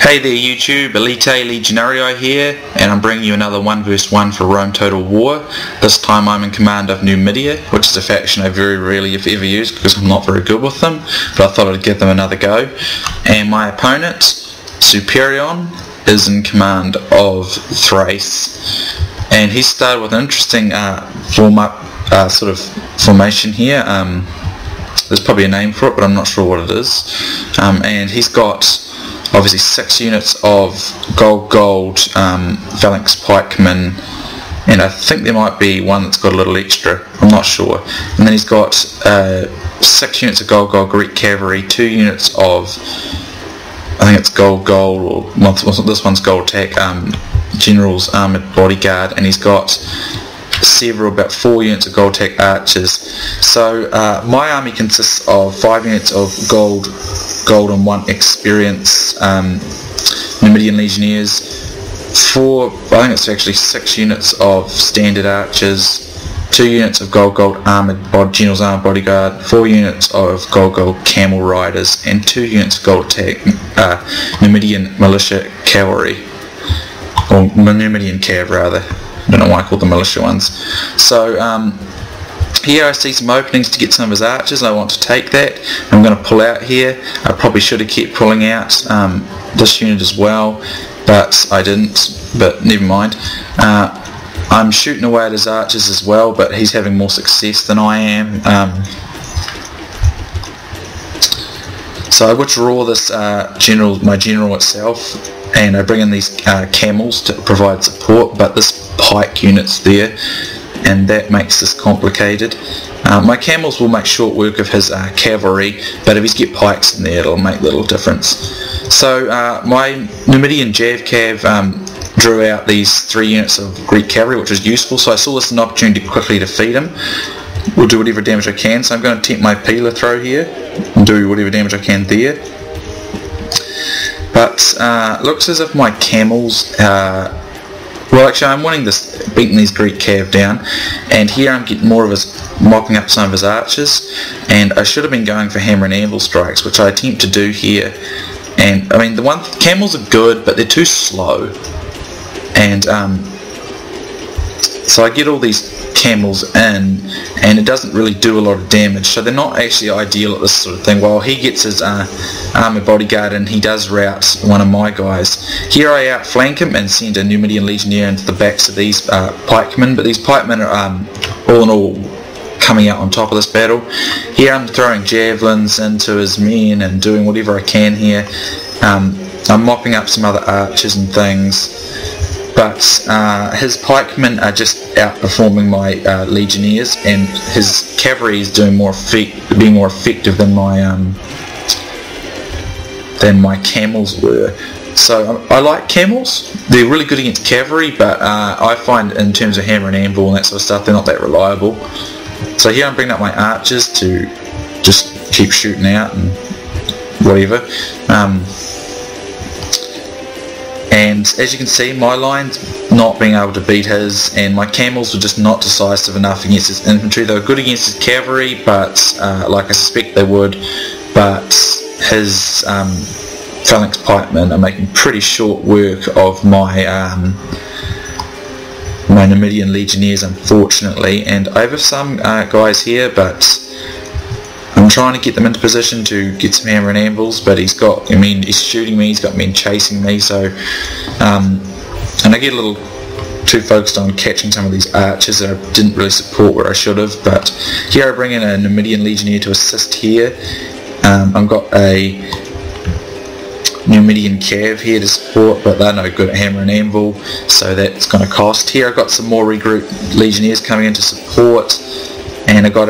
Hey there YouTube, Elite Legionario here, and I'm bringing you another 1 vs 1 for Rome Total War. This time I'm in command of Numidia, which is a faction I very rarely if ever use because I'm not very good with them, but I thought I'd give them another go. And my opponent, Superion, is in command of Thrace, and he started with an interesting sort of formation here. There's probably a name for it, but I'm not sure what it is. And he's got obviously 6 units of gold phalanx pikemen, and I think there might be one that's got a little extra, I'm not sure. And then he's got 6 units of gold Greek cavalry, 2 units of, I think it's gold, or this one's gold attack, general's armoured bodyguard, and he's got about 4 units of gold tech archers. So my army consists of 5 units of gold and 1 experience Numidian legionnaires, I think it's actually 6 units of standard archers, 2 units of gold armoured general's armoured bodyguard, 4 units of gold camel riders, and 2 units of gold tech Numidian militia cavalry, or Numidian cav rather. I don't know why I call them militia ones. So here I see some openings to get some of his archers. I want to take that. I'm going to pull out here. I probably should have kept pulling out this unit as well, but I didn't, but never mind. I'm shooting away at his archers as well, but he's having more success than I am. So I withdraw this my general itself, and I bring in these camels to provide support, but this pike unit's there, and that makes this complicated. My camels will make short work of his cavalry, but if he's get pikes in there it'll make little difference. So my Numidian Jav Cav drew out these 3 units of Greek cavalry, which was useful, so I saw this as an opportunity to quickly defeat him. We'll do whatever damage I can, so I'm going to attempt my peeler throw here and do whatever damage I can there. But looks as if my camels, well actually I'm wanting this, beating these Greek cav down, and here I'm getting more of his, mopping up some of his archers, and I should have been going for hammer and anvil strikes, which I attempt to do here. And I mean camels are good, but they're too slow, and so I get all these camels in, and it doesn't really do a lot of damage, so they're not actually ideal at this sort of thing. While he gets his armoured bodyguard and he does rout one of my guys. Here I outflank him and send a Numidian legionnaire into the backs of these pikemen, but these pikemen are all in all coming out on top of this battle. Here I'm throwing javelins into his men and doing whatever I can here. I'm mopping up some other archers and things, but his pikemen are just outperforming my legionnaires, and his cavalry is being more effective than my camels were. So I like camels. They're really good against cavalry, but I find in terms of hammer and anvil and that sort of stuff, they're not that reliable. So here I'm bringing up my archers to just keep shooting out and whatever. And as you can see, my line's not being able to beat his, and my camels were just not decisive enough against his infantry. They were good against his cavalry, but like I suspect they would, but his phalanx pikemen are making pretty short work of my my Numidian legionnaires, unfortunately. And I have some guys here, but I'm trying to get them into position to get some hammer and anvils, but he's shooting me, he's got men chasing me, so and I get a little too focused on catching some of these archers that I didn't really support where I should have. But here I bring in a Numidian legionnaire to assist here. I've got a Numidian cav here to support, but they're no good at hammer and anvil, so that's going to cost. Here I've got some more regrouped legionnaires coming in to support, and I got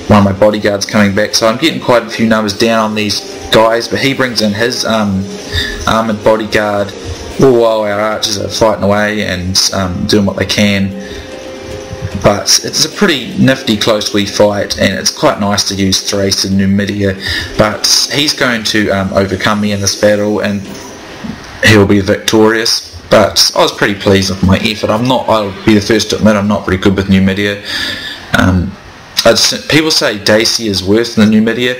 one of my bodyguards coming back, so I'm getting quite a few numbers down on these guys. But he brings in his armoured bodyguard, all while our archers are fighting away and doing what they can. But it's a pretty nifty close wee fight, and it's quite nice to use Thrace and Numidia, but he's going to overcome me in this battle and he'll be victorious. But I was pretty pleased with my effort. I'll be the first to admit I'm not very good with Numidia. People say Dacia is worse than Numidia.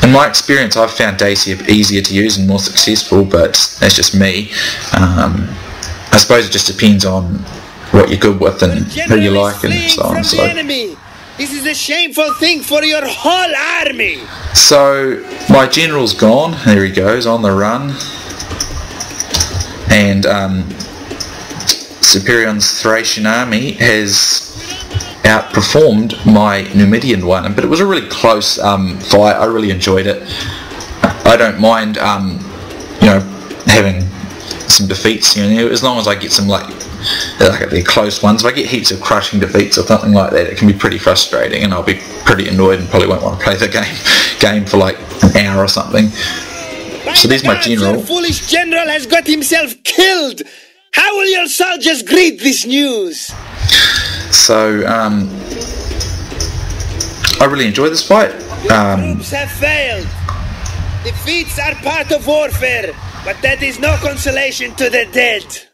In my experience, I've found Dacia easier to use and more successful, but that's just me. I suppose it just depends on what you're good with and who you like and so on. This is a shameful thing for your whole army. So my general's gone. There he goes on the run, and Superion's Thracian army has outperformed my Numidian one, but it was a really close fight. I really enjoyed it. I don't mind, having some defeats, as long as I get some like the close ones. If I get heaps of crushing defeats or something like that, it can be pretty frustrating, and I'll be pretty annoyed and probably won't want to play the game for like an hour or something. So there's my general. Your foolish general has got himself killed. How will your soldiers greet this news? So I really enjoyed this fight. Troops have failed. Defeats are part of warfare, but that is no consolation to the dead.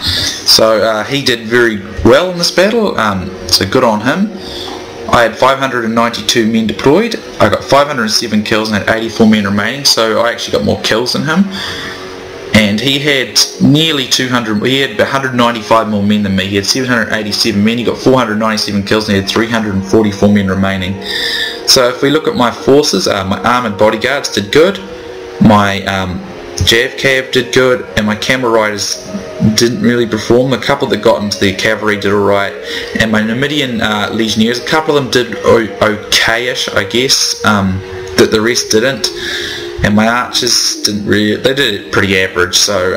So he did very well in this battle, so good on him. I had 592 men deployed. I got 507 kills and had 84 men remaining, so I actually got more kills than him. And he had nearly 200, he had 195 more men than me. He had 787 men, he got 497 kills and he had 344 men remaining. So if we look at my forces, my armoured bodyguards did good, my Jav Cav did good, and my camel riders didn't really perform. A couple that got into the cavalry did alright, and my Numidian legionnaires, a couple of them did okay-ish, I guess, that the rest didn't. And my archers didn't really, they did it pretty average, so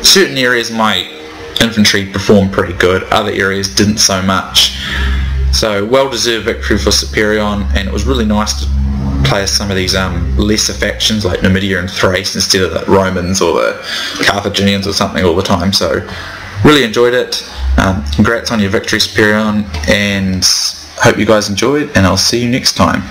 certain areas my infantry performed pretty good, other areas didn't so much. So well-deserved victory for Superion, and it was really nice to play as some of these lesser factions like Numidia and Thrace instead of the Romans or the Carthaginians or something all the time. So really enjoyed it. Congrats on your victory, Superion, and hope you guys enjoyed, and I'll see you next time.